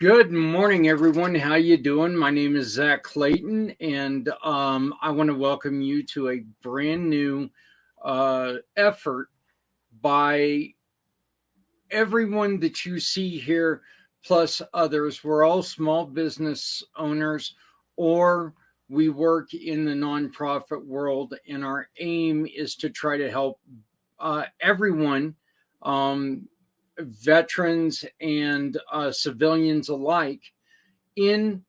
Good morning, everyone. How you doing? My name is Zach Clayton, and I want to welcome you to a brand new effort by everyone that you see here, plus others. We're all small business owners, or we work in the nonprofit world, and our aim is to try to help everyone. Veterans and civilians alike in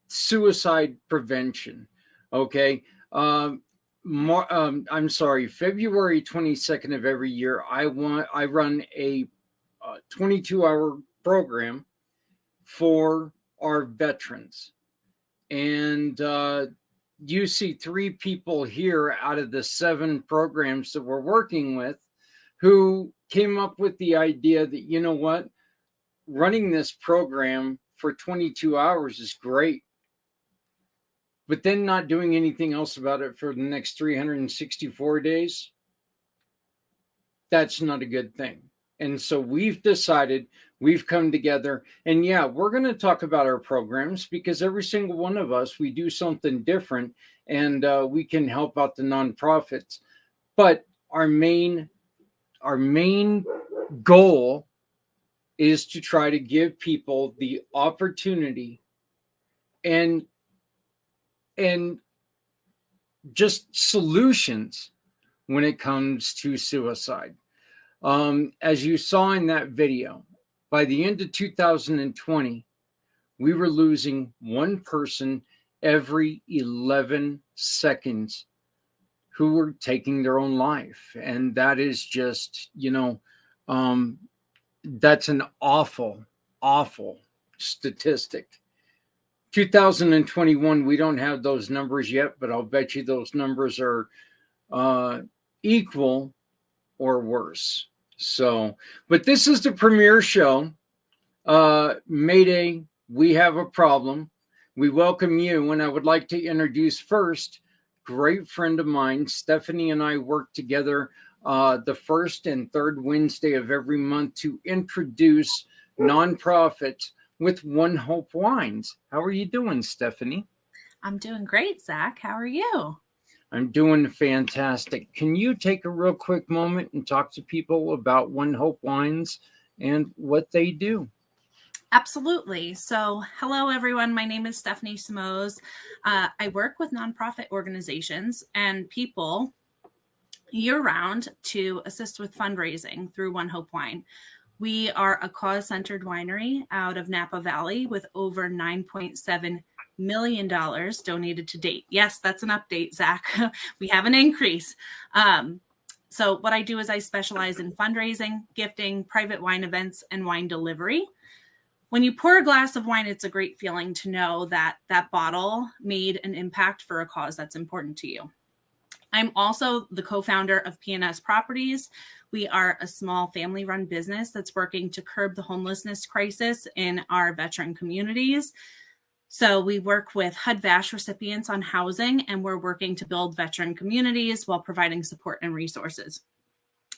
suicide prevention. Okay. I'm sorry, February 22nd of every year, I run a 22-hour program for our veterans. And you see 3 people here out of the 7 programs that we're working with who came up with the idea that, you know what, running this program for 22 hours is great, but then not doing anything else about it for the next 364 days, that's not a good thing. And so we've decided, we've come together, and yeah, we're going to talk about our programs because every single one of us, we do something different, and we can help out the nonprofits. But our main goal is to try to give people the opportunity and just solutions when it comes to suicide. As you saw in that video, by the end of 2020, we were losing one person every 11 seconds who were taking their own life. And that is just, that's an awful, awful statistic. 2021, we don't have those numbers yet, but I'll bet you those numbers are equal or worse. So, but this is the premiere show. Mayday, we have a problem. We welcome you, and I would like to introduce first, great friend of mine, Stephanie and I work together the first and third Wednesday of every month to introduce nonprofits with One Hope Wines. How are you doing, Stephanie? I'm doing great, Zach. How are you? I'm doing fantastic. Can you take a real quick moment and talk to people about One Hope Wines and what they do? Absolutely. So, hello, everyone. My name is Stephanie Simoes. I work with nonprofit organizations and people year-round to assist with fundraising through One Hope Wine. We are a cause-centered winery out of Napa Valley with over $9.7 million donated to date. Yes, that's an update, Zach. We have an increase. So what I do is I specialize in fundraising, gifting, private wine events, and wine delivery. When you pour a glass of wine, it's a great feeling to know that that bottle made an impact for a cause that's important to you. I'm also the co-founder of P&S Properties. We are a small family-run business that's working to curb the homelessness crisis in our veteran communities. So we work with HUD-VASH recipients on housing, and we're working to build veteran communities while providing support and resources.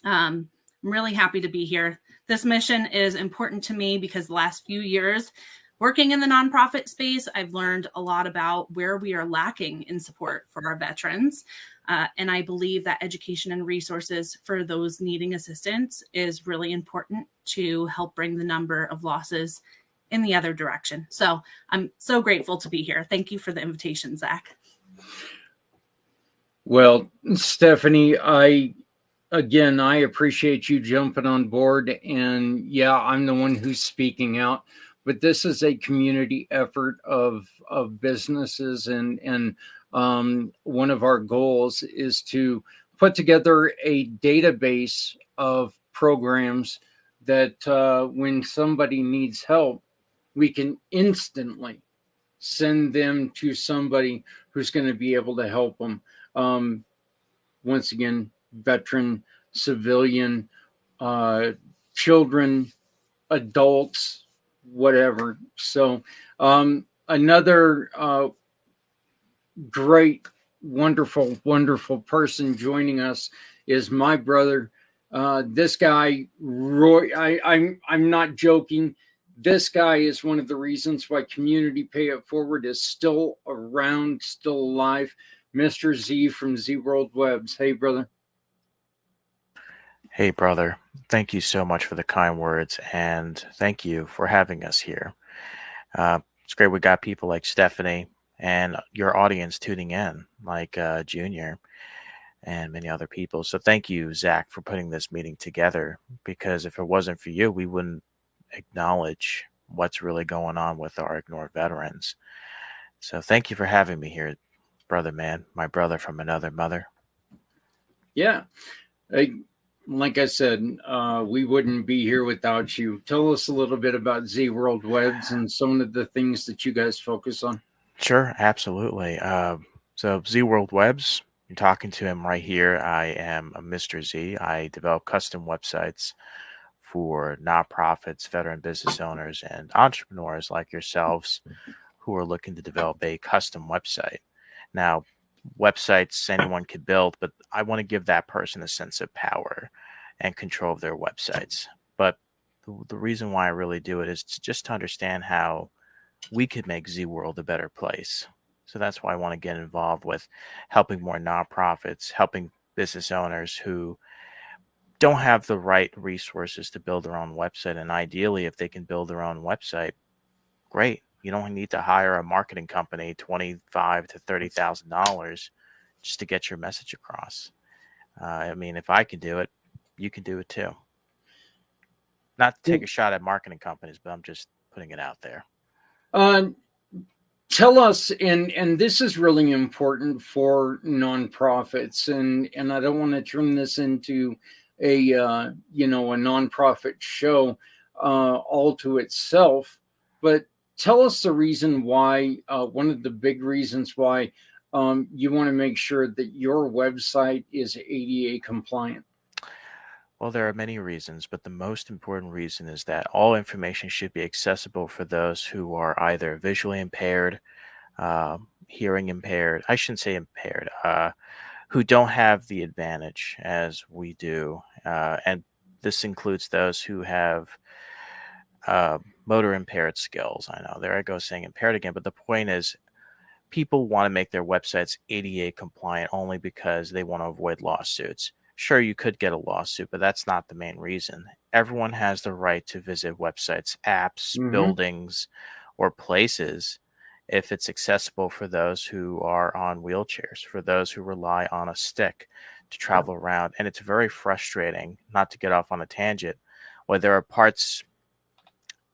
I'm really happy to be here. This mission is important to me because the last few years, working in the nonprofit space, I've learned a lot about where we are lacking in support for our veterans. And I believe that education and resources for those needing assistance is really important to help bring the number of losses in the other direction. So I'm so grateful to be here. Thank you for the invitation, Zach. Well, Stephanie, I appreciate you jumping on board. And yeah, I'm the one who's speaking out. But this is a community effort of businesses, and one of our goals is to put together a database of programs that when somebody needs help, we can instantly send them to somebody who's going to be able to help them. Once again, veteran, civilian, children, adults, whatever. So another great, wonderful person joining us is my brother. This guy, Roy, I'm not joking. This guy is one of the reasons why Community Pay It Forward is still around, still alive. Mr. Z from Z World Webs. Hey, brother. Hey, brother. Thank you so much for the kind words, and thank you for having us here. It's great we got people like Stephanie and your audience tuning in, like Junior and many other people. So thank you, Zach, for putting this meeting together, because if it wasn't for you, we wouldn't acknowledge what's really going on with our ignored veterans. So thank you for having me here, brother man, my brother from another mother. Yeah. Like I said, we wouldn't be here without you. Tell us a little bit about Z World Webs and some of the things that you guys focus on. Sure, absolutely. So Z World Webs, you're talking to him right here. I am a Mr. Z. I develop custom websites for nonprofits, veteran business owners, and entrepreneurs like yourselves who are looking to develop a custom website. Now, websites anyone could build, but I want to give that person a sense of power and control of their websites. But the reason why I really do it is just to understand how we could make Z World a better place. So that's why I want to get involved with helping more nonprofits, helping business owners who don't have the right resources to build their own website. And ideally, if they can build their own website, great. You don't need to hire a marketing company $25,000 to $30,000 just to get your message across. I mean, if I can do it, you can do it too. Not to take a shot at marketing companies, but I'm just putting it out there. Tell us, and this is really important for nonprofits, and I don't want to turn this into a a nonprofit show all to itself, but tell us the reason why, one of the big reasons why you want to make sure that your website is ADA compliant. Well, there are many reasons, but the most important reason is that all information should be accessible for those who are either visually impaired, hearing impaired, I shouldn't say impaired, who don't have the advantage as we do. And this includes those who have motor impaired skills. I know there I go saying impaired again, but the point is people want to make their websites ADA compliant only because they want to avoid lawsuits. Sure, you could get a lawsuit, but that's not the main reason. Everyone has the right to visit websites, apps, buildings, or places if it's accessible for those who are on wheelchairs, for those who rely on a stick to travel around. And it's very frustrating, not to get off on a tangent, where there are parts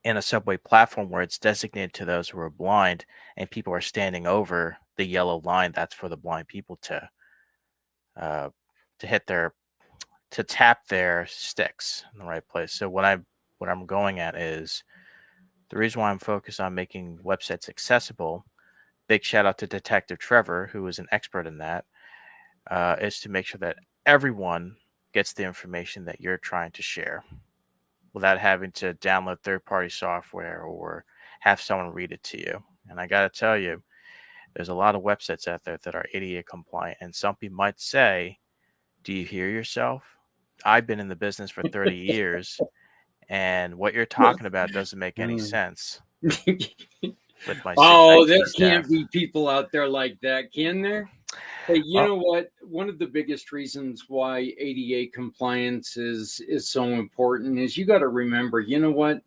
in a subway platform where it's designated to those who are blind and people are standing over the yellow line that's for the blind people uh, to hit their to tap their sticks in the right place. So what I'm going at is the reason why I'm focused on making websites accessible. Big shout out to Detective Trevor, who is an expert in that, is to make sure that everyone gets the information that you're trying to share without having to download third-party software or have someone read it to you. And I got to tell you, there's a lot of websites out there that are ADA compliant. And some people might say, do you hear yourself? I've been in the business for 30 years, and what you're talking about doesn't make any sense with my Oh, IT there staff. can't be people out there like that, can there? Hey, you Well, know what? One of the biggest reasons why ADA compliance is so important is you got to remember, you know what?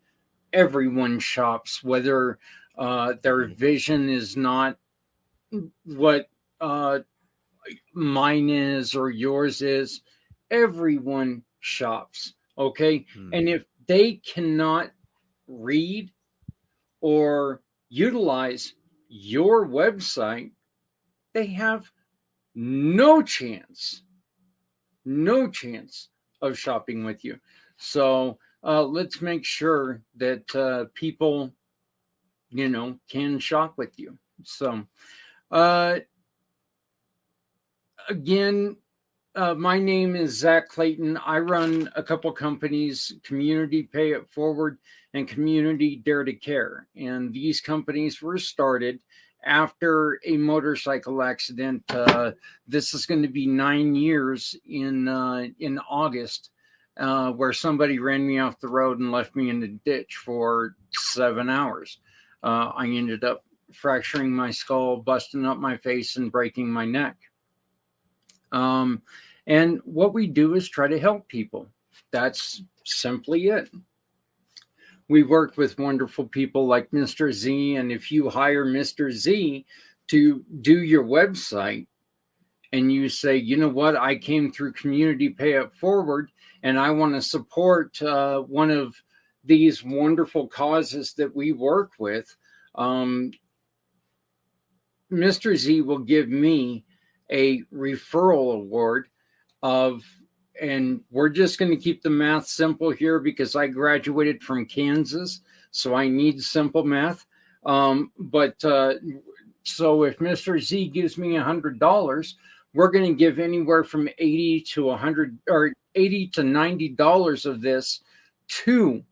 Everyone shops, whether their vision is not what mine is or yours is. Everyone shops, okay? And if they cannot read or utilize your website, they have no chance, no chance of shopping with you. So let's make sure that people, can shop with you. So uh, again, my name is Zach Clayton. I run a couple companies, Community Pay It Forward and Community Dare to Care. And these companies were started after a motorcycle accident. This is going to be 9 years in August. where somebody ran me off the road and left me in the ditch for 7 hours. I ended up fracturing my skull, busting up my face, and breaking my neck. And what we do is try to help people. That's simply it. We work with wonderful people like Mr. Z, and if you hire Mr. Z to do your website, and you say, you know what, I came through Community Pay It Forward, and I want to support one of these wonderful causes that we work with, Mr. Z will give me a referral award of, and we're just going to keep the math simple here because I graduated from Kansas, so I need simple math. So if Mr. Z gives me $100, we're going to give anywhere from $80 to $100 or $80 to $90 of this to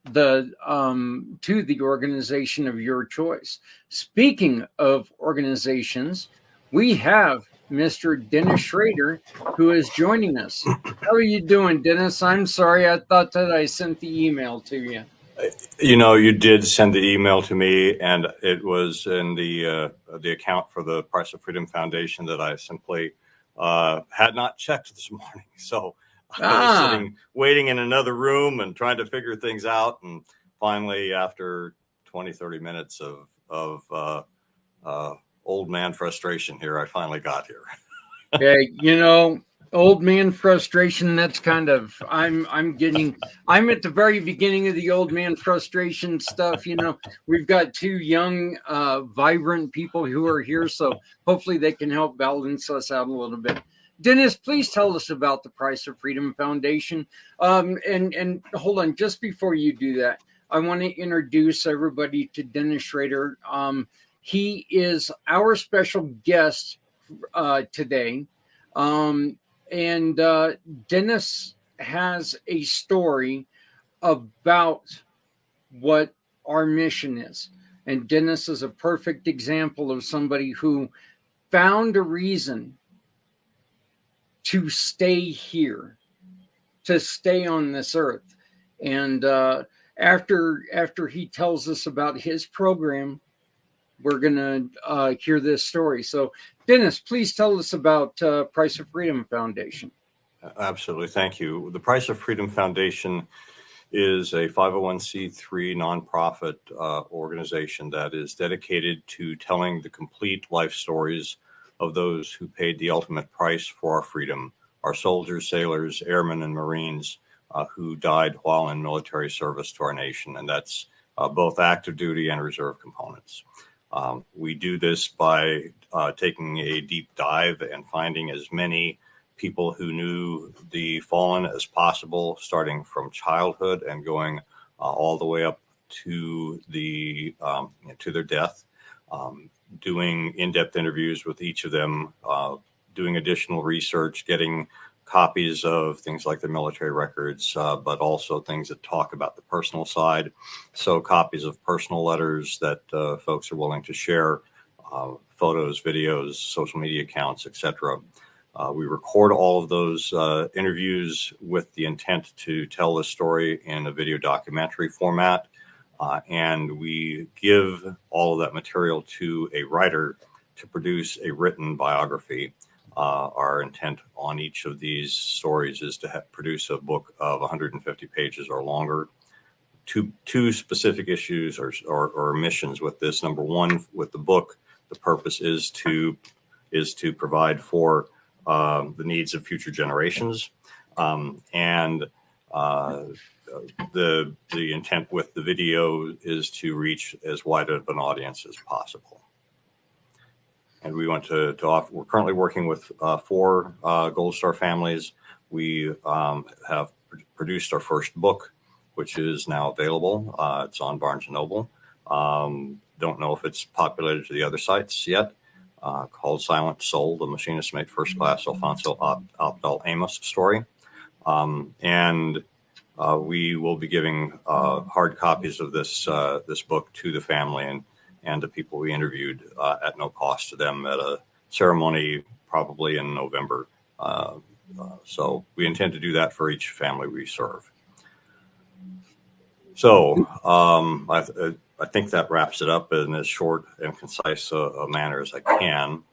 the organization of your choice. Speaking of organizations, we have Mr. Dennis Schrader, who is joining us. How are you doing, Dennis? I'm sorry, I thought that I sent the email to you. You know, you did send the email to me, and it was in the account for the Price of Freedom Foundation that I simply had not checked this morning. So I was sitting, waiting in another room and trying to figure things out. And finally, after 20, 30 minutes of old man frustration here, I finally got here. Hey, you know, old man frustration, that's kind of, I'm at the very beginning of the old man frustration stuff. You know, we've got two young, vibrant people who are here, so hopefully they can help balance us out a little bit. Dennis, please tell us about the Price of Freedom Foundation. And hold on, just before you do that, I want to introduce everybody to Dennis Schrader. He is our special guest today. And Dennis has a story about what our mission is. And Dennis is a perfect example of somebody who found a reason to stay here, to stay on this earth. And after he tells us about his program, we're going to hear this story. So, Dennis, please tell us about Price of Freedom Foundation. Absolutely. Thank you. The Price of Freedom Foundation is a 501c3 nonprofit organization that is dedicated to telling the complete life stories of those who paid the ultimate price for our freedom, our soldiers, sailors, airmen, and Marines who died while in military service to our nation. And that's both active duty and reserve components. We do this by taking a deep dive and finding as many people who knew the fallen as possible, starting from childhood and going all the way up to their death, doing in-depth interviews with each of them, doing additional research, getting copies of things like the military records, but also things that talk about the personal side. So copies of personal letters that folks are willing to share, photos, videos, social media accounts, etc. We record all of those interviews with the intent to tell the story in a video documentary format. And we give all of that material to a writer to produce a written biography. Our intent on each of these stories is to produce a book of 150 pages or longer. Two specific issues or missions with this. Number one, with the book, the purpose is to provide for the needs of future generations, and the intent with the video is to reach as wide of an audience as possible. And we want to offer. We're currently working with 4 Gold Star families. We have produced our first book, which is now available. It's on Barnes & Noble. Don't know if it's populated to the other sites yet. Called Silent Soul, the Machinist Mate First Class Alfonso Abdal Amos story. And we will be giving hard copies of this book to the family and the people we interviewed at no cost to them at a ceremony probably in November So we intend to do that for each family we serve. So I think that wraps it up in as short and concise a manner as I can.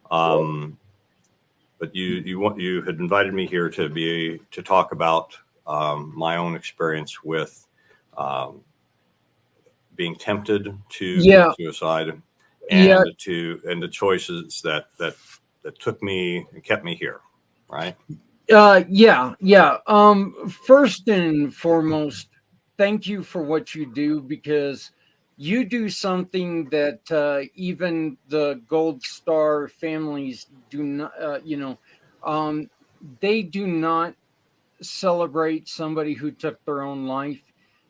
But you had invited me here to talk about my own experience with being tempted to suicide, and the choices that took me and kept me here, right? First and foremost, thank you for what you do, because you do something that even the Gold Star families do not, they do not celebrate somebody who took their own life,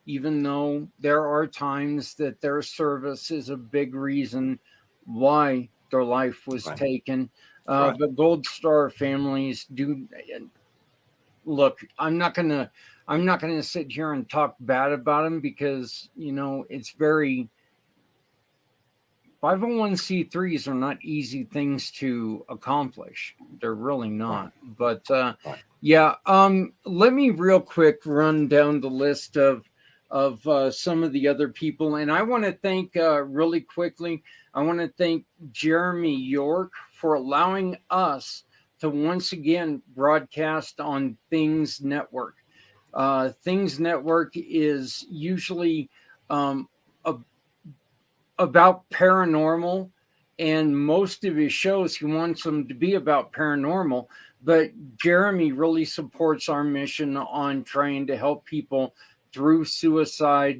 even though there are times that their service is a big reason why their life was taken. But Gold Star families do. Look, I'm not gonna sit here and talk bad about them, because it's very 501c3s are not easy things to accomplish. They're really not. But let me real quick run down the list of some of the other people, and I want to thank really quickly. I want to thank Jeremy York for allowing us to once again broadcast on Things Network. Things Network is usually about paranormal, and most of his shows he wants them to be about paranormal, but Jeremy really supports our mission on trying to help people through suicide,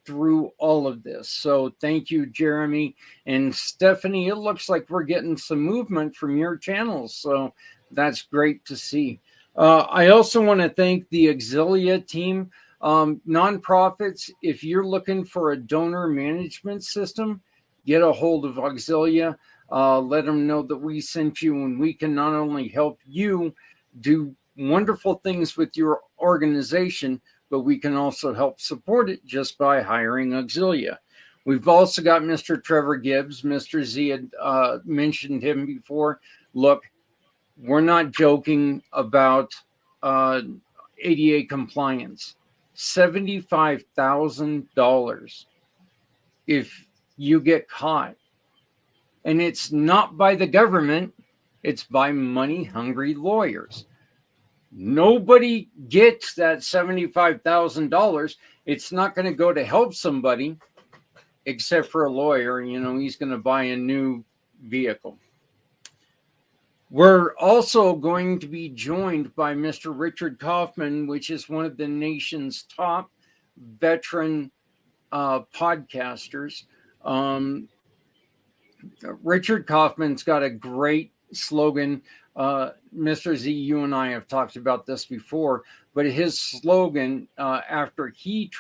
through all of this. So thank you, Jeremy. And Stephanie, it looks like we're getting some movement from your channels, so that's great to see. I also want to thank the Auxilia team. Nonprofits, if you're looking for a donor management system, get a hold of Auxilia. Let them know that we sent you, and we can not only help you do wonderful things with your organization, but we can also help support it just by hiring Auxilia. We've also got Mr. Trevor Gibbs. Mr. Z had mentioned him before. Look, we're not joking about ADA compliance. $75,000 if you get caught. And it's not by the government, it's by money-hungry lawyers. Nobody gets that $75,000. It's not going to go to help somebody, except for a lawyer. He's going to buy a new vehicle. We're also going to be joined by Mr. Richard Kaufman, which is one of the nation's top veteran podcasters. Richard Kaufman's got a great slogan. Mr. Z, you and I have talked about this before, but his slogan after he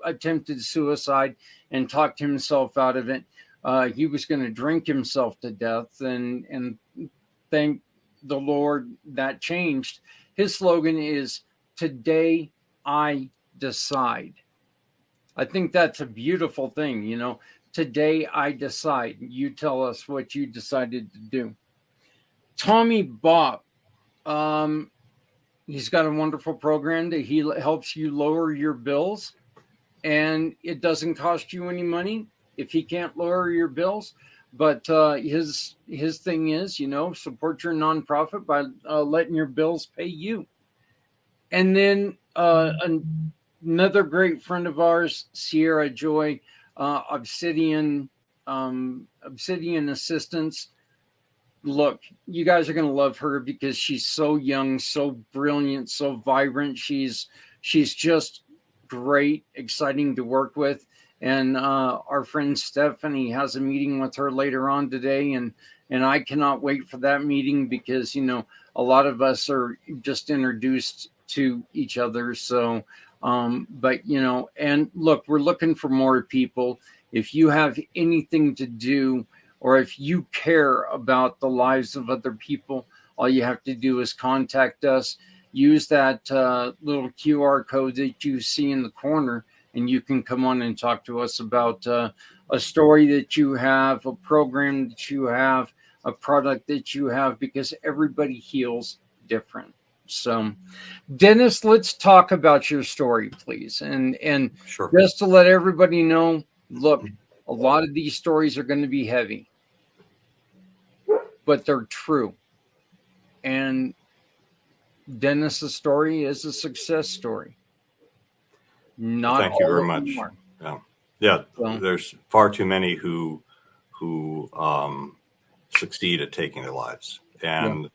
attempted suicide and talked himself out of it, he was going to drink himself to death, and thank the Lord that changed. His slogan is, "Today I decide." I think that's a beautiful thing, Today I decide. You tell us what you decided to do. Tommy Bob, he's got a wonderful program that he helps you lower your bills, and it doesn't cost you any money if he can't lower your bills. But his thing is, support your nonprofit by letting your bills pay you. And then another great friend of ours, Sierra Joy, Obsidian Assistance. Look, you guys are going to love her because she's so young, so brilliant, so vibrant. She's just great, exciting to work with. And our friend Stephanie has a meeting with her later on today, and I cannot wait for that meeting because a lot of us are just introduced to each other. So, but and look, we're looking for more people. If you have anything to do, or if you care about the lives of other people, all you have to do is contact us. Use that little QR code that you see in the corner, and you can come on and talk to us about a story that you have, a program that you have, a product that you have, because everybody heals different. So, Dennis, let's talk about your story, please. And Sure. just to let everybody know, look, a lot of these stories are going to be heavy, but they're true. And Dennis's story is a success story. Not Thank you all very of much. them are. Yeah. So, There's far too many who succeed at taking their lives, and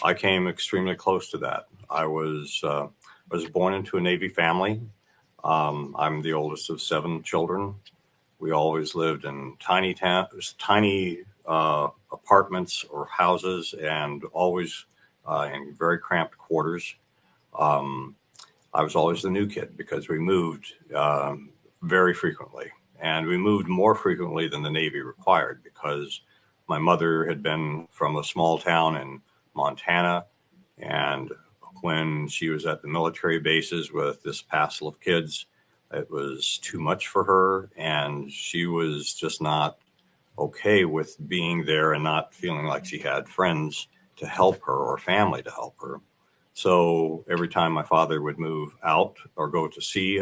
I came extremely close to that. I was born into a Navy family. I'm the oldest of 7 children. We always lived in tiny apartments or houses, and always in very cramped quarters. I was always the new kid because we moved very frequently, and we moved more frequently than the Navy required, because my mother had been from a small town in Montana, and when she was at the military bases with this passel of kids, it was too much for her, and she was just not okay with being there and not feeling like she had friends to help her or family to help her. So every time my father would move out or go to sea,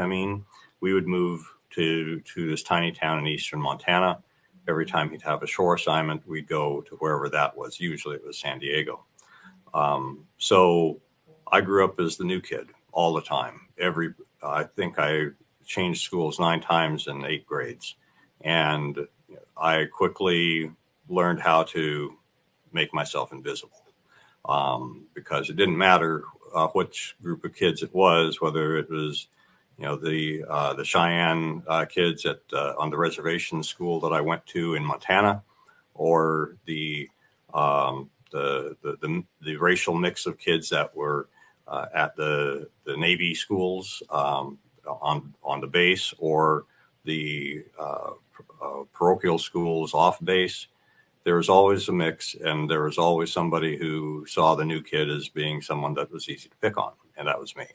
we would move to this tiny town in eastern Montana. Every time he'd have a shore assignment, we'd go to wherever that was. Usually it was San Diego. So I grew up as the new kid all the time. I think I changed schools 9 times in 8 grades. And I quickly learned how to make myself invisible. Because it didn't matter which group of kids it was, whether it was, the Cheyenne kids on the reservation school that I went to in Montana, or the racial mix of kids that were at the Navy schools on the base, or the parochial schools off base. There was always a mix, and there was always somebody who saw the new kid as being someone that was easy to pick on, and that was me.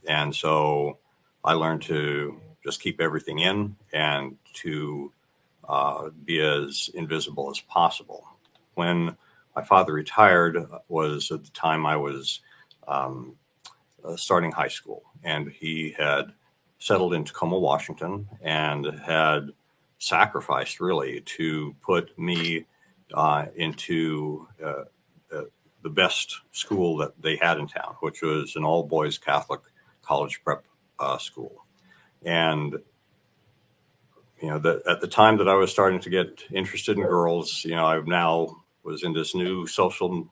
And so I learned to just keep everything in, and to be as invisible as possible. When my father retired was at the time I was starting high school, and he had settled in Tacoma, Washington, and had sacrificed really to put me into the best school that they had in town, which was an all boys Catholic college prep school. And at the time that I was starting to get interested in girls, I now was in this new social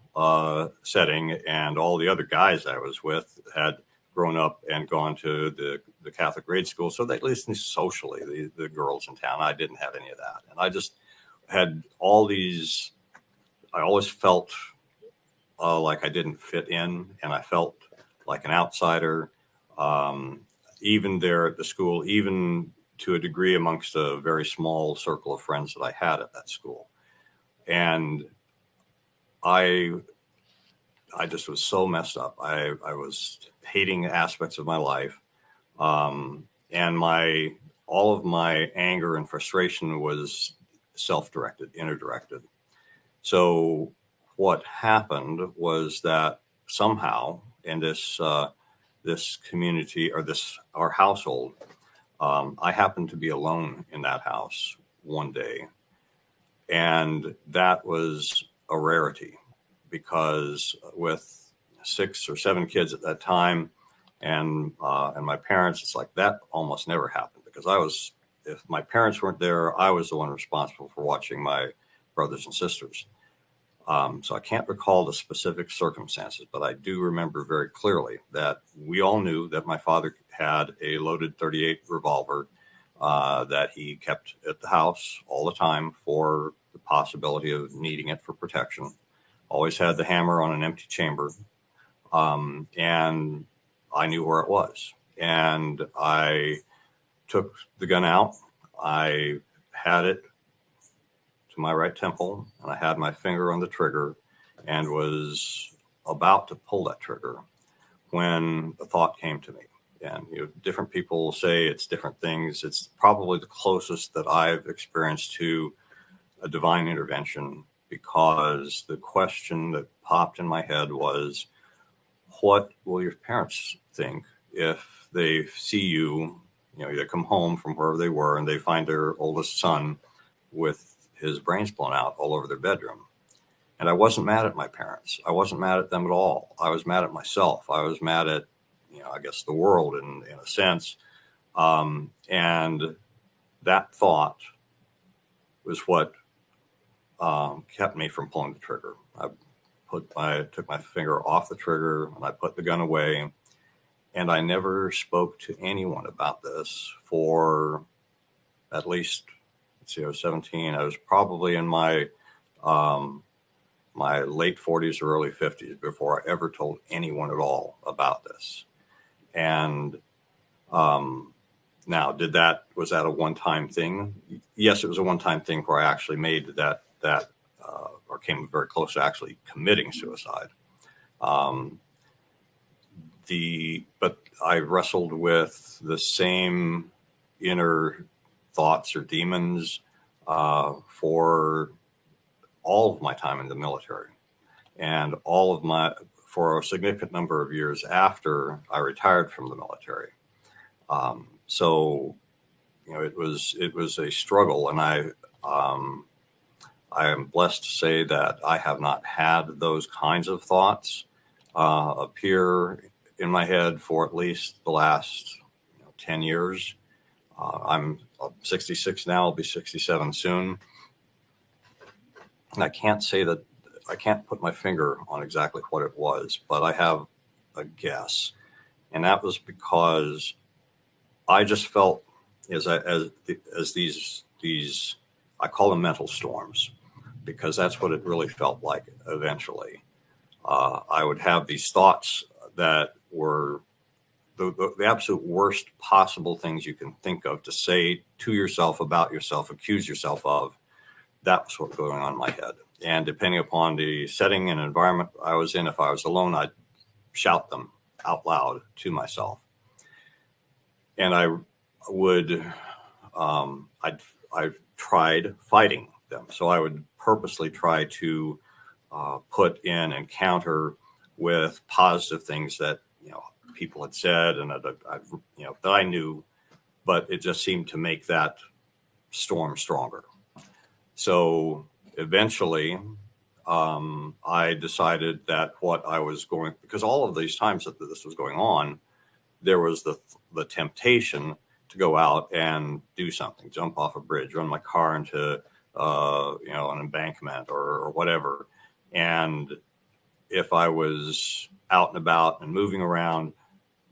setting, and all the other guys I was with had grown up and gone to the Catholic grade school. So they, at least socially, the girls in town, I didn't have any of that. And I just had all these, I always felt like I didn't fit in, and I felt like an outsider, even there at the school, even to a degree amongst a very small circle of friends that I had at that school. And I just was so messed up. I was hating aspects of my life. And all of my anger and frustration was self-directed, inner-directed. So what happened was that somehow in this community, or our household, I happened to be alone in that house one day. And that was a rarity, because with 6 or 7 kids at that time, and my parents, it's like that almost never happened, because if my parents weren't there, I was the one responsible for watching my brothers and sisters. So I can't recall the specific circumstances, but I do remember very clearly that we all knew that my father had a loaded .38 revolver that he kept at the house all the time for the possibility of needing it for protection. Always had the hammer on an empty chamber. And I knew where it was. And I took the gun out. I had it to my right temple, and I had my finger on the trigger and was about to pull that trigger when a thought came to me. And different people say it's different things. It's probably the closest that I've experienced to a divine intervention because the question that popped in my head was, what will your parents think if they see you, they come home from wherever they were and they find their oldest son with his brains blown out all over their bedroom? And I wasn't mad at my parents. I wasn't mad at them at all. I was mad at myself. I was mad at, I guess the world in a sense. And that thought was what kept me from pulling the trigger. I took my finger off the trigger and I put the gun away. And I never spoke to anyone about this for at least, I was 17. I was probably in my my late 40s or early 50s before I ever told anyone at all about this. And now, was that a one-time thing? Yes, it was a one-time thing where I actually made that or came very close to actually committing suicide. But I wrestled with the same inner thoughts or demons for all of my time in the military, and for a significant number of years after I retired from the military. So, it was a struggle, and I am blessed to say that I have not had those kinds of thoughts appear in my head for at least the last 10 years. I'm 66 now. I'll be 67 soon. And I can't put my finger on exactly what it was, but I have a guess. And that was because I just felt as these I call them mental storms, because that's what it really felt like eventually. I would have these thoughts that were the absolute worst possible things you can think of to say to yourself, about yourself, accuse yourself of. That was what was going on in my head. And depending upon the setting and environment I was in, if I was alone, I'd shout them out loud to myself. And I would, I tried fighting them. So I would purposely try to put in and counter with positive things that, people had said and that I knew, but it just seemed to make that storm stronger. So eventually, I decided that because all of these times that this was going on, there was the temptation to go out and do something, jump off a bridge, run my car into, an embankment or whatever. And if I was out and about and moving around,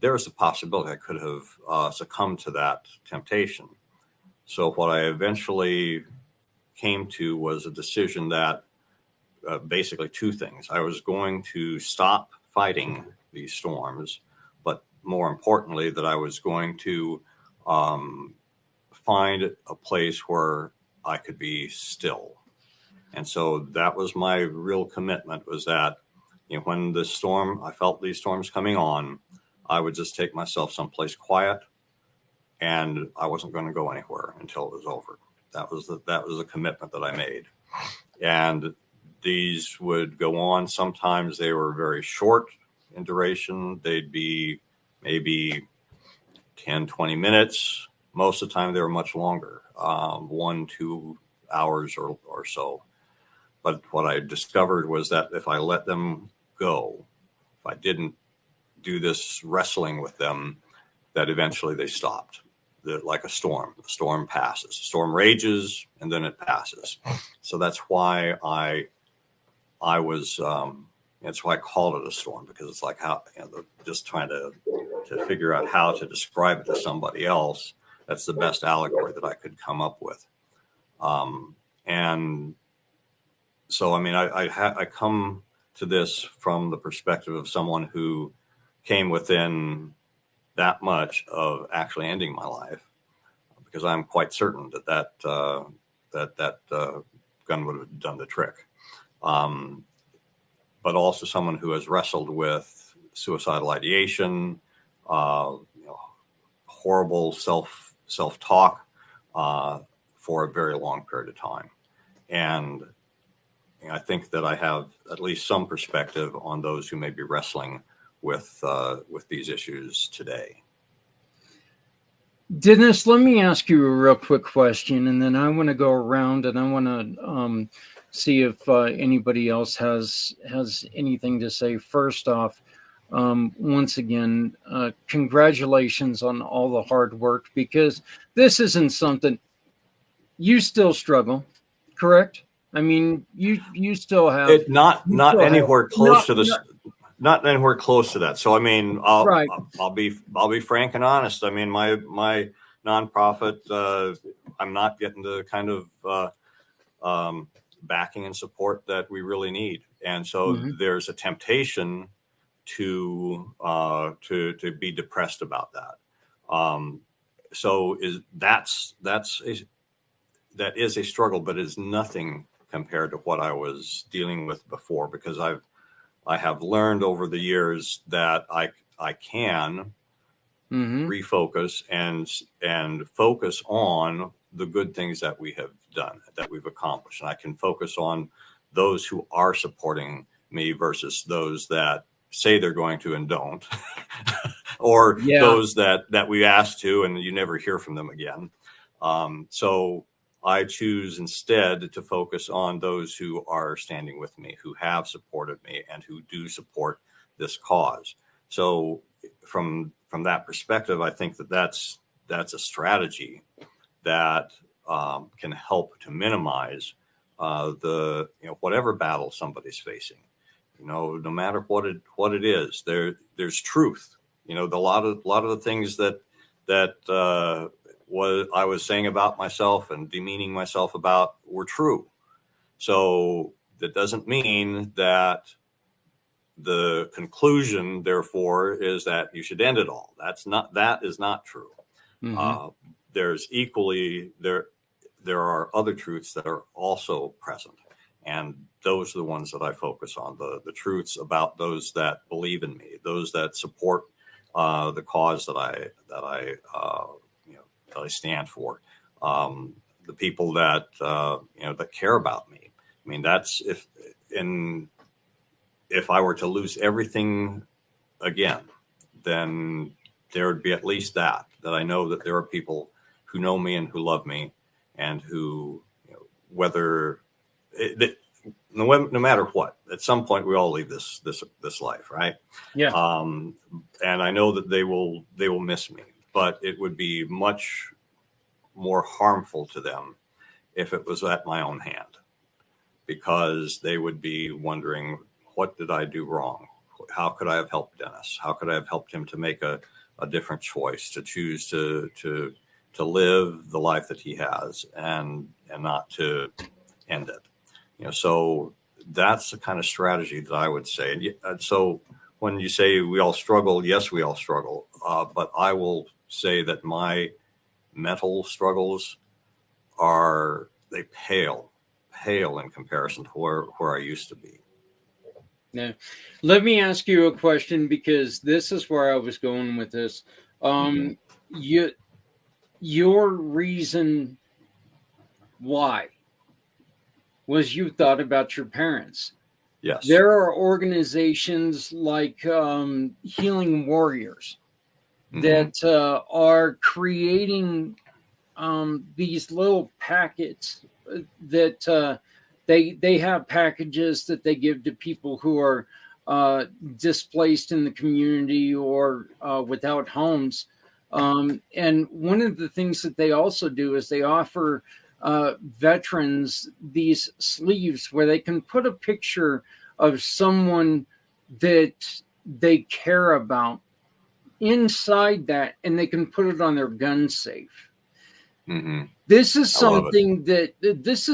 there was a possibility I could have succumbed to that temptation. So what I eventually came to was a decision that basically two things. I was going to stop fighting these storms, but more importantly, that I was going to find a place where I could be still. And so that was my real commitment, was that when I felt these storms coming on, I would just take myself someplace quiet, and I wasn't going to go anywhere until it was over. That was a commitment that I made. And these would go on. Sometimes they were very short in duration. They'd be maybe 10, 20 minutes. Most of the time they were much longer, 1-2 hours or so. But what I discovered was that if I let them go, if I didn't do this wrestling with them, that eventually they stopped. Like a storm. The storm passes. The storm rages, and then it passes. So that's why I was. That's why I called it a storm, because it's like how just trying to figure out how to describe it to somebody else. That's the best allegory that I could come up with. And so, I come to this from the perspective of someone who came within that much of actually ending my life, because I'm quite certain that gun would have done the trick. But also someone who has wrestled with suicidal ideation, horrible self-talk for a very long period of time. And I think that I have at least some perspective on those who may be wrestling with these issues today. Dennis, let me ask you a real quick question, and then I want to go around and I want to see if anybody else has anything to say. First off, once again, congratulations on all the hard work, because this isn't something you still struggle, correct? I mean, you still have it not anywhere close to this. Not anywhere close to that. So, I mean, I'll be frank and honest. I mean, my nonprofit, I'm not getting the kind of backing and support that we really need, and so there's a temptation to be depressed about that. So that is a struggle, but it's nothing compared to what I was dealing with before, because I have learned over the years that I can refocus and focus on the good things that we have done, that we've accomplished. And I can focus on those who are supporting me versus those that say they're going to and don't, or those that we asked to and you never hear from them again. So I choose instead to focus on those who are standing with me, who have supported me, and who do support this cause. So from that perspective, I think that's a strategy that can help to minimize the whatever battle somebody's facing. No matter what it is, there's truth. A lot of the things that I was saying about myself and demeaning myself about were true. So that doesn't mean that the conclusion, therefore, is that you should end it all. That is not true. There's equally there are other truths that are also present, and those are the ones that I focus on. The truths about those that believe in me, those that support the cause that I stand for, the people that that care about me. I mean, that's if I were to lose everything again, then there would be at least that I know that there are people who know me and who love me, and who no matter what, at some point we all leave this life, right? Yeah. And I know that they will miss me, but it would be much more harmful to them if it was at my own hand, because they would be wondering, what did I do wrong? How could I have helped Dennis? How could I have helped him to make a different choice, to choose to live the life that he has and not to end it? So that's the kind of strategy that I would say. So when you say we all struggle, yes, we all struggle. But I will say that my mental struggles they pale in comparison to where I used to be. Now, let me ask you a question, because this is where I was going with this. Your reason why was you thought about your parents. Yes. There are organizations like Healing Warriors that are creating these little packets that they have packages that they give to people who are displaced in the community or without homes. And one of the things that they also do is they offer veterans these sleeves where they can put a picture of someone that they care about inside that, and they can put it on their gun safe. This is something this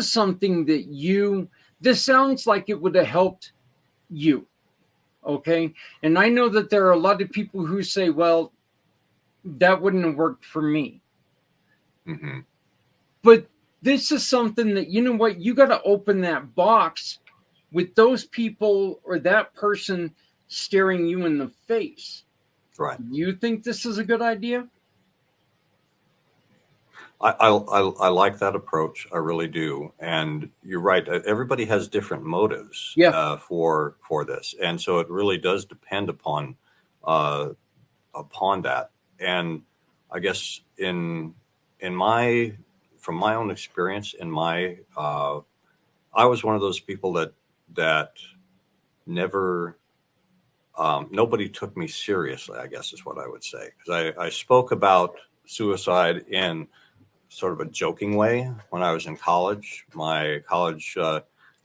sounds like it would have helped you. Okay. And I know that there are a lot of people who say, well, that wouldn't have worked for me. But this is something that, you know what, you got to open that box with those people or that person staring you in the face. Right. You think this is a good idea? I like that approach. I really do. And you're right. Everybody has different motives for this, and so it really does depend uh, upon that. And I guess in my from my own experience, I was one of those people that never nobody took me seriously, I guess is what I would say, because I spoke about suicide in sort of a joking way when I was in college. My college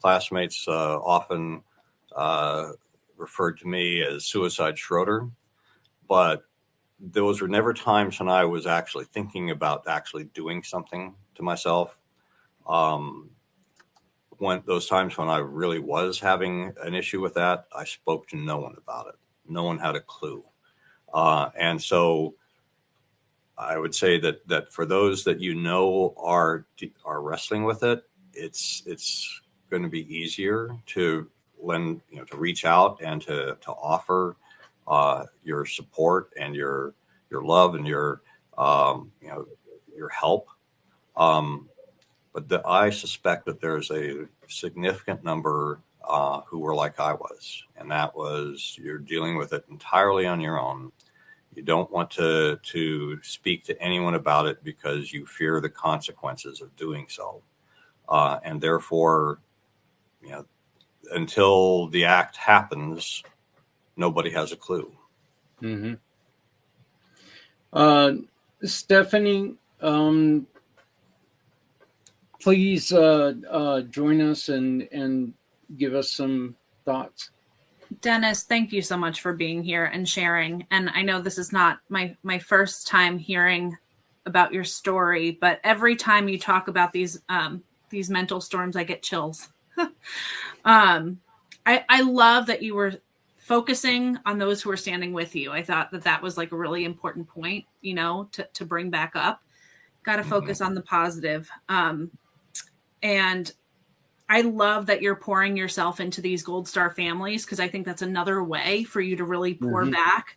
classmates often uh, referred to me as Suicide Schroeder, but those were never times when I was actually thinking about actually doing something to myself. Um, when those times when I really was having an issue with that, I spoke to no one about it. No one had a clue. And so I would say that for those that are wrestling with it, it's going to be easier to to reach out and to offer your support and your love and your help. Um, but I suspect that there's a significant number who were like I was, and that was you're dealing with it entirely on your own. You don't want to speak to anyone about it because you fear the consequences of doing so, and therefore, you know, until the act happens, nobody has a clue. Mm-hmm. Stephanie, please join us and give us some thoughts. Dennis, thank you so much for being here and sharing. And I know this is not my first time hearing about your story, but every time you talk about these mental storms, I get chills. I love that you were focusing on those who are standing with you. I thought that was like a really important point, to bring back up. Got to focus on the positive. And I love that you're pouring yourself into these Gold Star families, because I think that's another way for you to really pour back,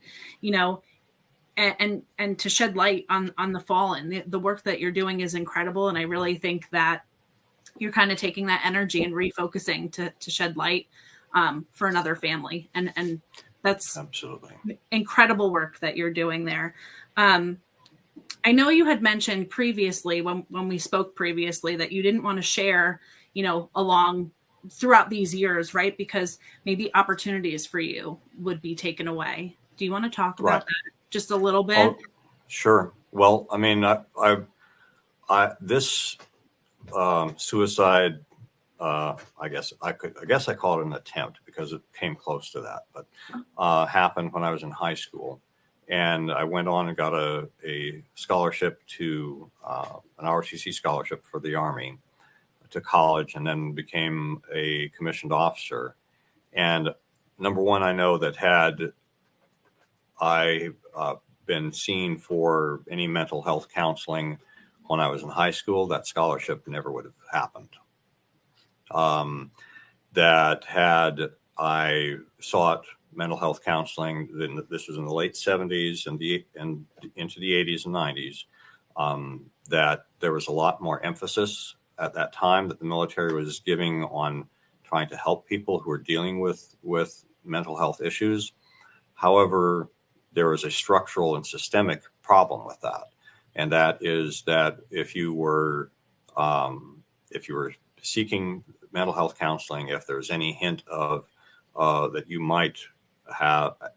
and to shed light on the fallen. The work that you're doing is incredible. And I really think that you're kind of taking that energy and refocusing to shed light for another family. And that's absolutely incredible work that you're doing there. I know you had mentioned previously when we spoke previously that you didn't want to share, along throughout these years, right? Because maybe opportunities for you would be taken away. Do you want to talk about that just a little bit? Oh, sure. Well, I mean, this suicide, I guess I call it an attempt because it came close to that, but happened when I was in high school. And I went on and got a scholarship to an ROTC scholarship for the Army to college, and then became a commissioned officer. And number one, I know that had I been seen for any mental health counseling when I was in high school, that scholarship never would have happened. That had I sought mental health counseling, then this was in the late 70s and into the 80s and 90s, that there was a lot more emphasis at that time that the military was giving on trying to help people who are dealing with mental health issues. However, there was a structural and systemic problem with that, and that is that if you were seeking mental health counseling, if there's any hint of that you might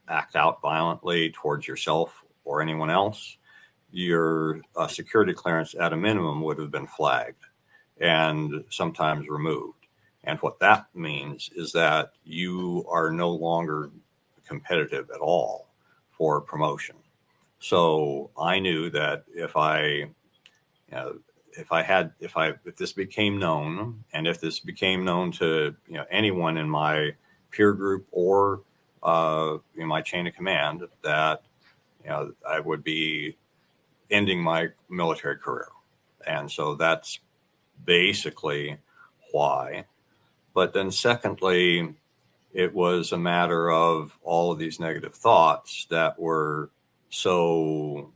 act out violently towards yourself or anyone else, your security clearance at a minimum would have been flagged and sometimes removed. And what that means is that you are no longer competitive at all for promotion. So I knew that if this became known, and if this became known to anyone in my peer group or in my chain of command, that I would be ending my military career. And so that's basically why. But then secondly, it was a matter of all of these negative thoughts that were so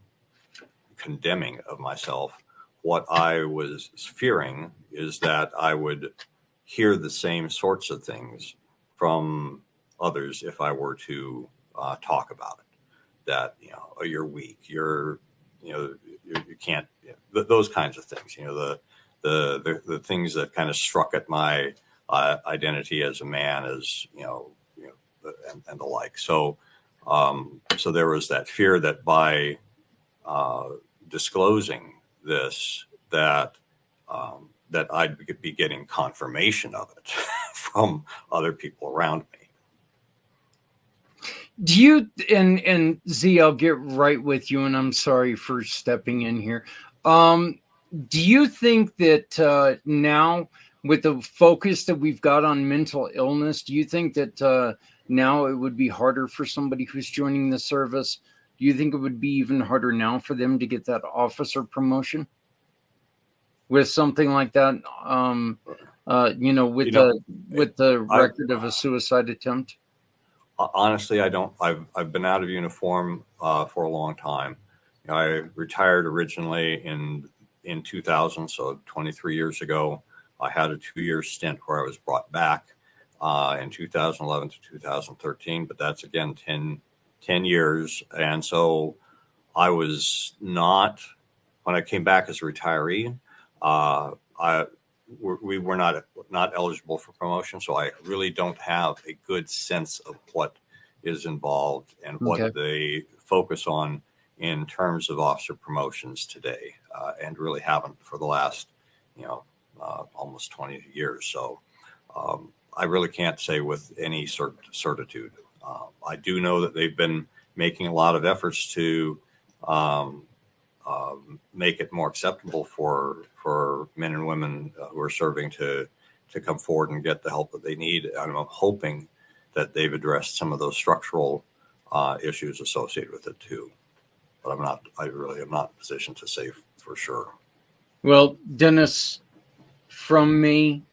condemning of myself, what I was fearing is that I would hear the same sorts of things from others if I were to talk about it. That, oh, you're weak, you can't, those kinds of things. The things that kind of struck at my identity as a man, as and the like. So there was that fear that by disclosing this, that I'd be getting confirmation of it from other people around me. Do you, and Z, I'll get right with you, and I'm sorry for stepping in here. Do you think that now, with the focus that we've got on mental illness, do you think that now it would be harder for somebody who's joining the service? Do you think it would be even harder now for them to get that officer promotion with something like that? With the record of a suicide attempt? Honestly, I don't. I've been out of uniform for a long time. I retired originally in 2000, so 23 years ago. I had a 2-year stint where I was brought back in 2011 to 2013, but that's again 10 years. And so I was not, when I came back as a retiree, we were not eligible for promotion. So I really don't have a good sense of what is involved and what they focus on in terms of officer promotions today, and really haven't for the last, almost 20 years. So I really can't say with any certitude. I do know that they've been making a lot of efforts to make it more acceptable for men and women who are serving to come forward and get the help that they need. And I'm hoping that they've addressed some of those structural issues associated with it too. But I really am not in a position to say for sure. Well, Dennis, from me,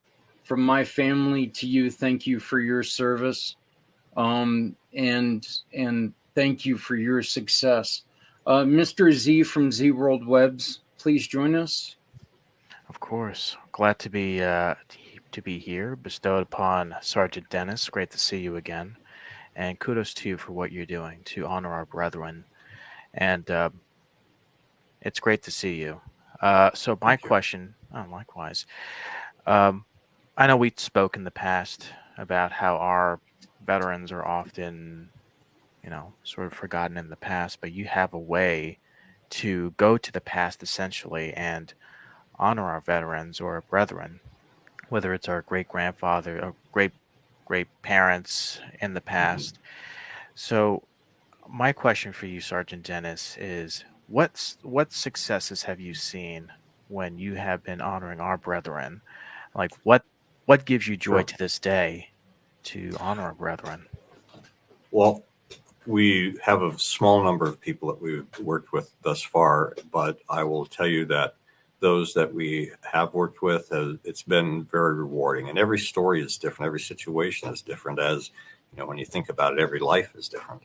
from my family to you, thank you for your service, and thank you for your success. Mr. Z from Z World Webs, please join us. Of course, glad to be here, bestowed upon Sergeant Dennis. Great to see you again, and kudos to you for what you're doing to honor our brethren. And it's great to see you. So my question, likewise. I know we spoke in the past about how our veterans are often, sort of forgotten in the past, but you have a way to go to the past essentially and honor our veterans or our brethren, whether it's our great grandfather or great parents in the past. So my question for you, Sergeant Dennis, is what successes have you seen when you have been honoring our brethren? Like what gives you joy to this day to honor our brethren? Well, we have a small number of people that we've worked with thus far, but I will tell you that those that we have worked with, it's been very rewarding. And every story is different. Every situation is different. As when you think about it, every life is different.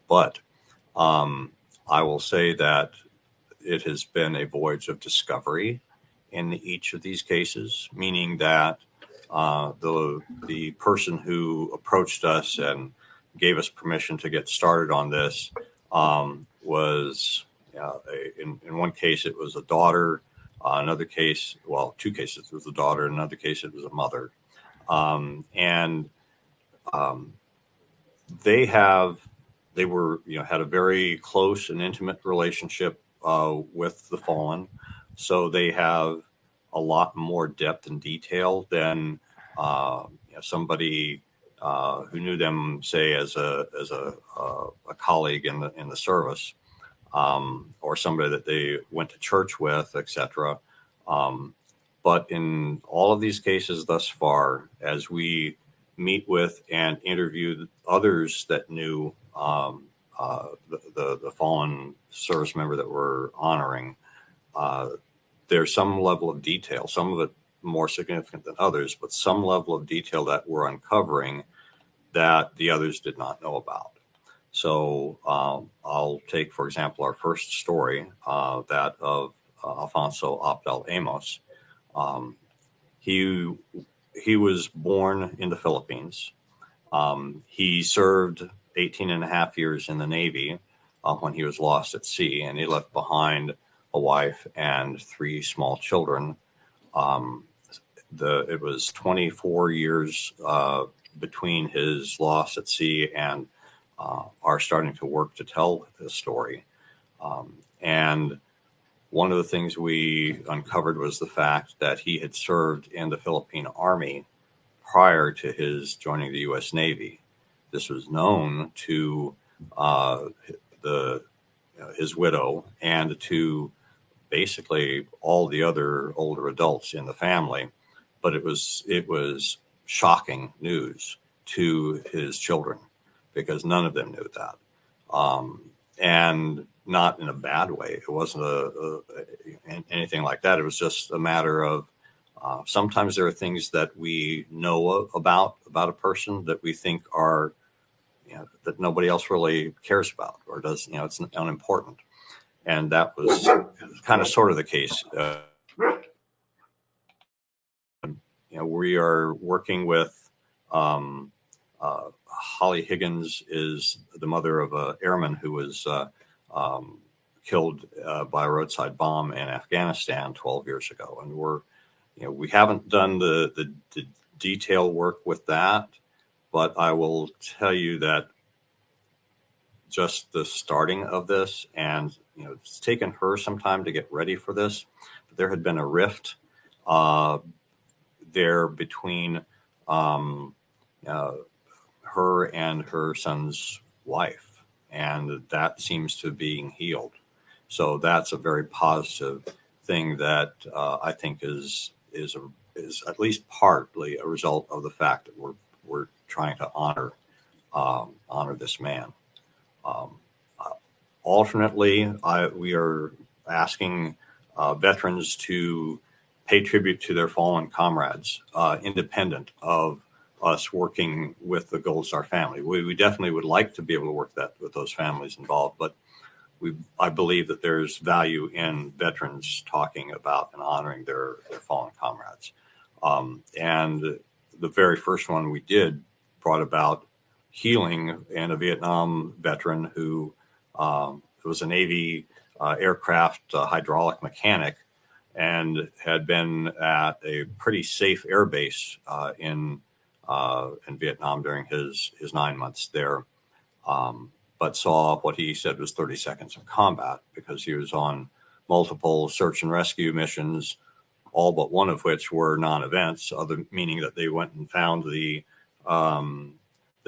But I will say that it has been a voyage of discovery in each of these cases, meaning that the person who approached us and gave us permission to get started on this was, in one case, it was a daughter. Another case, well, 2 cases, it was a daughter. In another case, it was a mother. They were, had a very close and intimate relationship with the fallen. So they have a lot more depth and detail than somebody who knew them, say, as a colleague in the service, or somebody that they went to church with, etc. But in all of these cases thus far, as we meet with and interview others that knew the fallen service member that we're honoring, there's some level of detail, some of it more significant than others, but some level of detail that we're uncovering that the others did not know about. So I'll take, for example, our first story, that of Alfonso Abdel Amos. He was born in the Philippines. He served 18 and a half years in the Navy when he was lost at sea, and he left behind a wife and 3 small children. It was 24 years between his loss at sea and our starting to work to tell his story. And one of the things we uncovered was the fact that he had served in the Philippine Army prior to his joining the U.S. Navy. This was known to his widow and to basically all the other older adults in the family, but it was shocking news to his children because none of them knew that, and not in a bad way. It wasn't anything like that. It was just a matter of sometimes there are things that we know about a person that we think are, that nobody else really cares about or does, it's unimportant. And that was kind of sort of the case. We are working with Holly Higgins is the mother of an airman who was killed by a roadside bomb in Afghanistan 12 years ago. And we haven't done the detail work with that, but I will tell you that just the starting of this, and it's taken her some time to get ready for this. But there had been a rift there between her and her son's wife, and that seems to be being healed. So that's a very positive thing that I think is at least partly a result of the fact that we're trying to honor this man. Alternately, we are asking veterans to pay tribute to their fallen comrades, independent of us working with the Gold Star family. We definitely would like to be able to work with those families involved, but I believe that there's value in veterans talking about and honoring their fallen comrades. And the very first one we did brought about healing in a Vietnam veteran who was a Navy aircraft hydraulic mechanic and had been at a pretty safe air base in Vietnam during his 9 months there, but saw what he said was 30 seconds of combat because he was on multiple search and rescue missions, all but one of which were non-events, meaning that they went and found the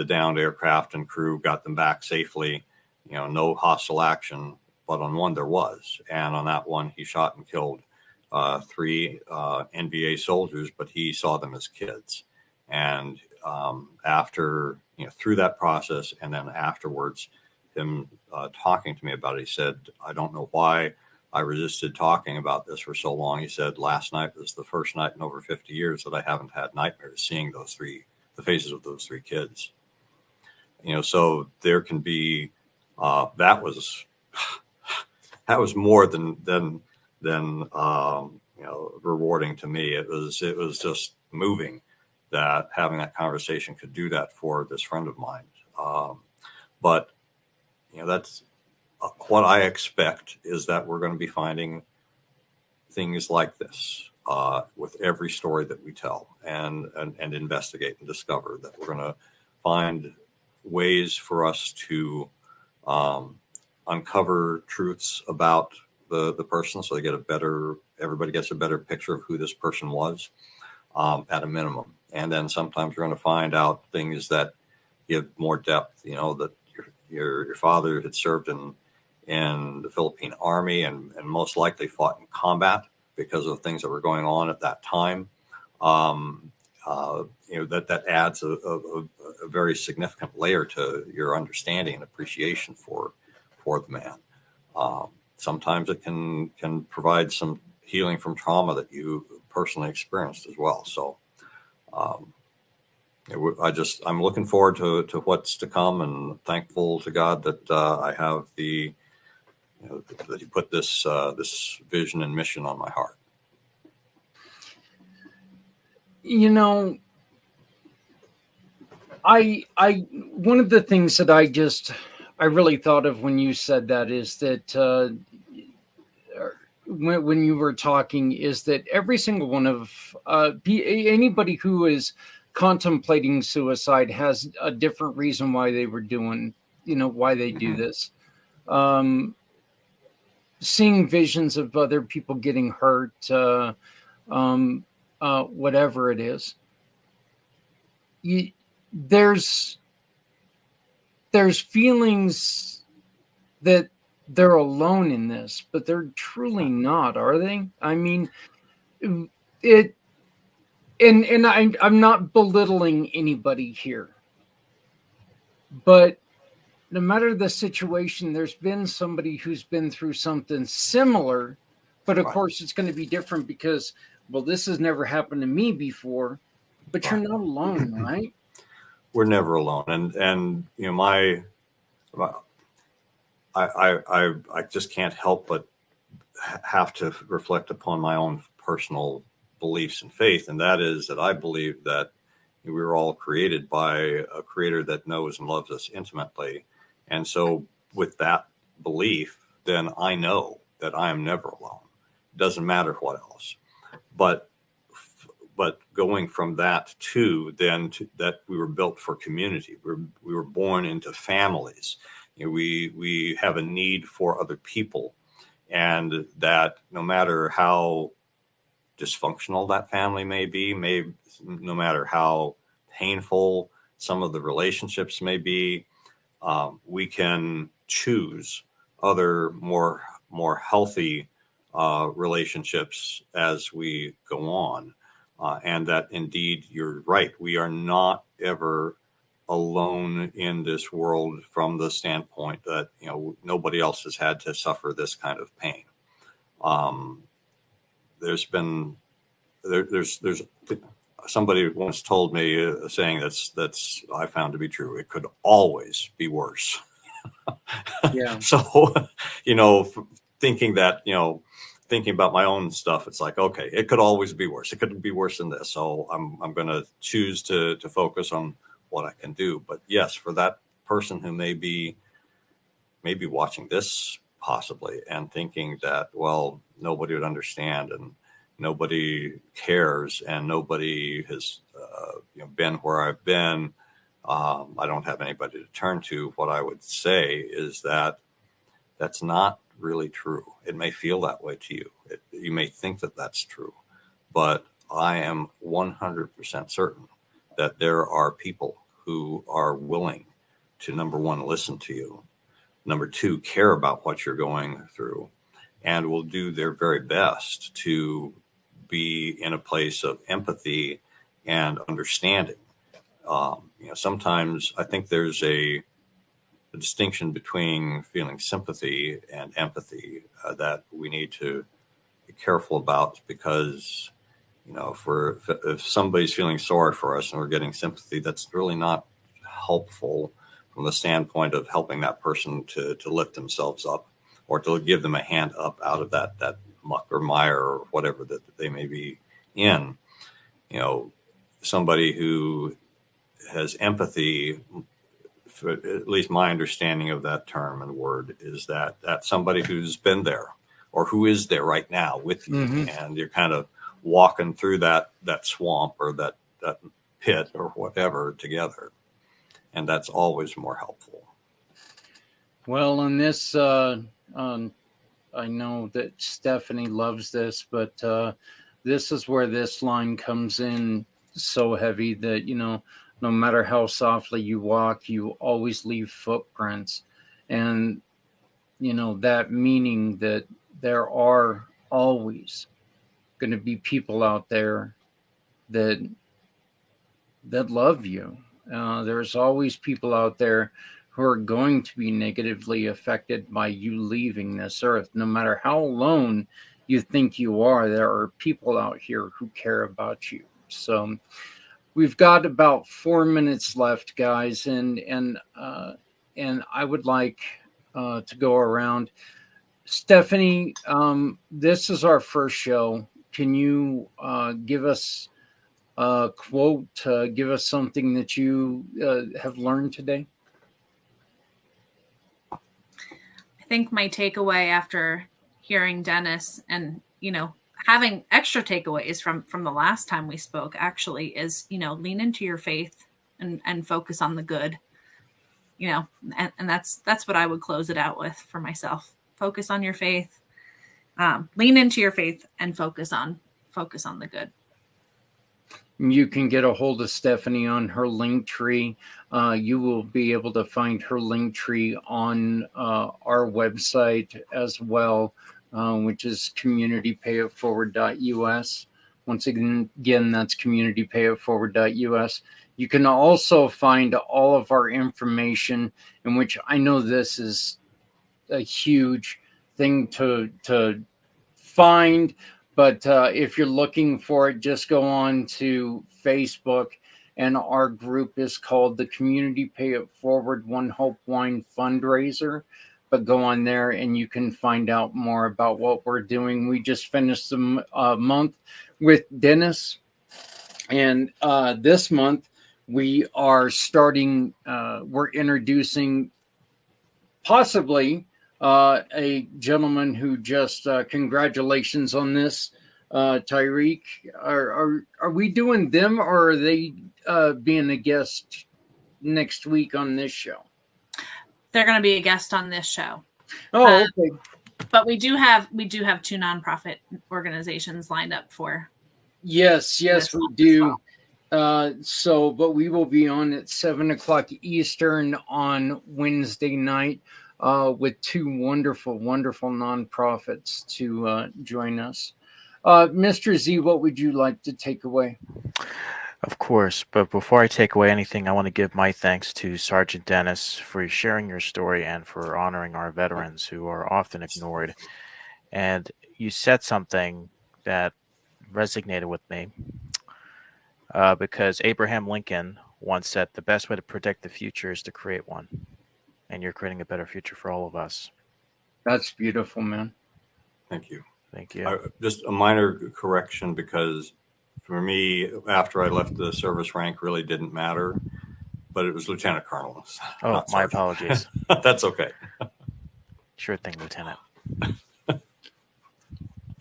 downed aircraft and crew, got them back safely, no hostile action. But on one there was, and on that one he shot and killed 3 NVA soldiers, but he saw them as kids. And after, through that process, and then afterwards, him talking to me about it, he said, "I don't know why I resisted talking about this for so long." He said, "Last night was the first night in over 50 years that I haven't had nightmares seeing the faces of those 3 kids." So there can be that was more than rewarding to me. It was just moving that having that conversation could do that for this friend of mine. But that's what I expect, is that we're going to be finding things like this with every story that we tell and investigate and discover, that we're going to find ways for us to uncover truths about the person, so everybody gets a better picture of who this person was at a minimum. And then sometimes you're going to find out things that give more depth, that your father had served in the Philippine Army and most likely fought in combat because of things that were going on at that time. That adds a very significant layer to your understanding and appreciation for the man. Sometimes it can provide some healing from trauma that you personally experienced as well. So I'm looking forward to what's to come, and thankful to God that I have the that he put this this vision and mission on my heart. I one of the things that I really thought of when you said that is that when you were talking is that every single one of anybody who is contemplating suicide has a different reason why they were doing, why they do this. Seeing visions of other people getting hurt, whatever it is. There's feelings that they're alone in this, but they're truly not, are they? I mean, I'm not belittling anybody here, but no matter the situation, there's been somebody who's been through something similar, but of course it's going to be different because, well, this has never happened to me before, but you're not alone, right? We're never alone. And I just can't help but have to reflect upon my own personal beliefs and faith. And that is that I believe that we were all created by a creator that knows and loves us intimately. And so with that belief, then I know that I am never alone. It doesn't matter what else. But going from that to that we were built for community. We were born into families. We have a need for other people, and that no matter how dysfunctional that family may be, no matter how painful some of the relationships may be, we can choose other more healthy relationships as we go on. And that indeed, you're right. We are not ever alone in this world from the standpoint that, nobody else has had to suffer this kind of pain. There's somebody once told me a saying that's I found to be true. It could always be worse. Yeah. So, thinking about my own stuff, it's like, okay, it could always be worse. It could be worse than this. So I'm going to choose to focus on what I can do. But yes, for that person who may be watching this possibly and thinking that, well, nobody would understand and nobody cares and nobody has been where I've been. I don't have anybody to turn to. What I would say is that that's not really true. It may feel that way to you. You may think that that's true, but I am 100% certain that there are people who are willing to, number one, listen to you, number two, care about what you're going through, and will do their very best to be in a place of empathy and understanding. Sometimes I think there's a distinction between feeling sympathy and empathy that we need to be careful about, because if somebody's feeling sorry for us and we're getting sympathy, that's really not helpful from the standpoint of helping that person to lift themselves up or to give them a hand up out of that muck or mire or whatever that they may be in. Somebody who has empathy, for at least my understanding of that term and word, is that that's somebody who's been there or who is there right now with you. Mm-hmm. And you're kind of walking through that swamp or that pit or whatever together. And that's always more helpful. Well, in this, I know that Stephanie loves this, but this is where this line comes in so heavy that, no matter how softly you walk, you always leave footprints. And, that meaning that there are always going to be people out there that love you. There's always people out there who are going to be negatively affected by you leaving this earth. No matter how alone you think you are, there are people out here who care about you. So we've got about 4 minutes left, guys, and I would like to go around. Stephanie, this is our first show. Can you give us a quote, give us something that you have learned today? I think my takeaway after hearing Dennis and, having extra takeaways from the last time we spoke actually is, lean into your faith and focus on the good, and that's what I would close it out with for myself. Focus on your faith, lean into your faith, and focus on the good. You can get a hold of Stephanie on her link tree. You will be able to find her link tree on our website as well, which is communitypayitforward.us. Once again, that's communitypayitforward.us. You can also find all of our information, in which I know this is a huge thing to find, but if you're looking for it, just go on to Facebook, and our group is called the Community Pay It Forward One Hope Wine Fundraiser. But go on there and you can find out more about what we're doing. We just finished the month with Dennis, and this month we are starting, we're introducing possibly a gentleman who just congratulations on this, Tyreek. Are we doing them, or are they being a guest next week on this show? They're going to be a guest on this show. Oh, okay. But we do have two nonprofit organizations lined up for. Yes, we do. But we will be on at 7:00 Eastern on Wednesday night with two wonderful nonprofits to join us. Mr. Z, what would you like to take away? Of course, but before I take away anything, I want to give my thanks to Sergeant Dennis for sharing your story and for honoring our veterans who are often ignored. And you said something that resonated with me because Abraham Lincoln once said the best way to predict the future is to create one. And you're creating a better future for all of us. That's beautiful, man. Thank you. Thank you. Just a minor correction, because for me, after I left the service, rank really didn't matter, but it was Lieutenant Colonel. Oh, my apologies. That's okay. Sure thing, Lieutenant.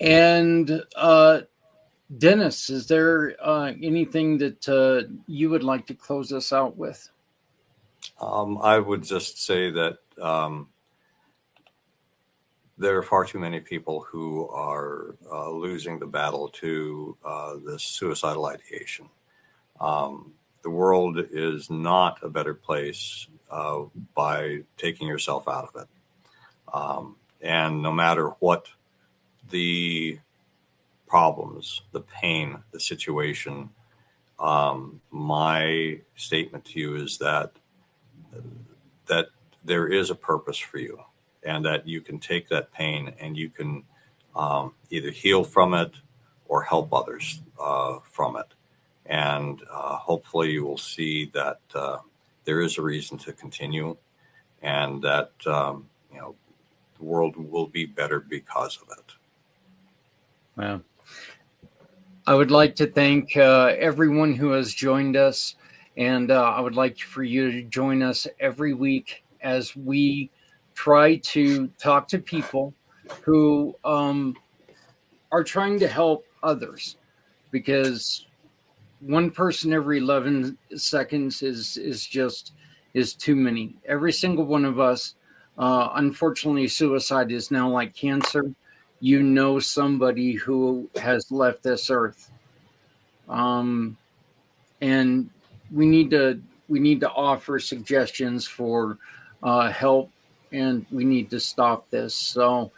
And Dennis, is there anything that you would like to close us out with? I would just say that there are far too many people who are losing the battle to this suicidal ideation. The world is not a better place by taking yourself out of it. And no matter what the problems, the pain, the situation, my statement to you is that there is a purpose for you, and that you can take that pain and you can either heal from it or help others from it. And hopefully you will see that there is a reason to continue, and that the world will be better because of it. Well, I would like to thank everyone who has joined us, and I would like for you to join us every week as we try to talk to people who are trying to help others, because one person every 11 seconds is too many. Every single one of us, unfortunately, suicide is now like cancer. You know somebody who has left this earth, and we need to offer suggestions for help, and we need to stop this. So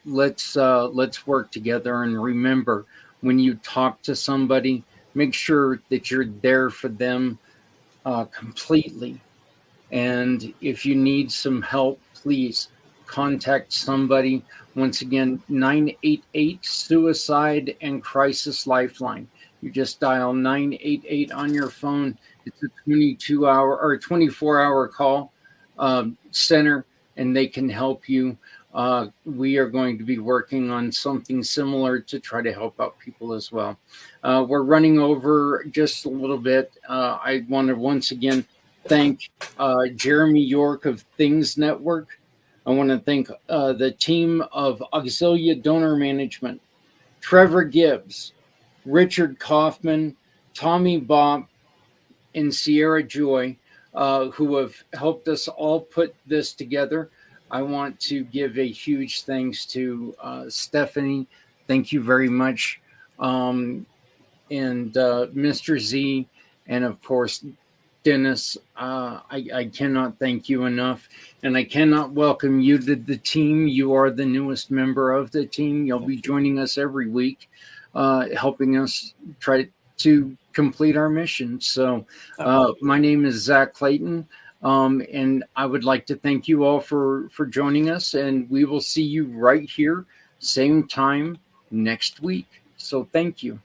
let's work together. And remember, when you talk to somebody, make sure that you're there for them completely. And if you need some help, please contact somebody. Once again, 988 Suicide and Crisis Lifeline. You just dial 988 on your phone. It's a 24-hour call center, and they can help you. we are going to be working on something similar to try to help out people as well. We're running over just a little bit. I want to once again thank Jeremy York of Things Network. I want to thank the team of Auxilia Donor Management, Trevor Gibbs, Richard Kaufman, Tommy Bopp, and Sierra Joy, who have helped us all put this together. I want to give a huge thanks to Stephanie. Thank you very much. And Mr. Z, and of course, Dennis. I cannot thank you enough. And I cannot welcome you to the team. You are the newest member of the team. You'll be joining us every week, helping us try to complete our mission. So my name is Zach Clayton. And I would like to thank you all for joining us. And we will see you right here, same time next week. So thank you.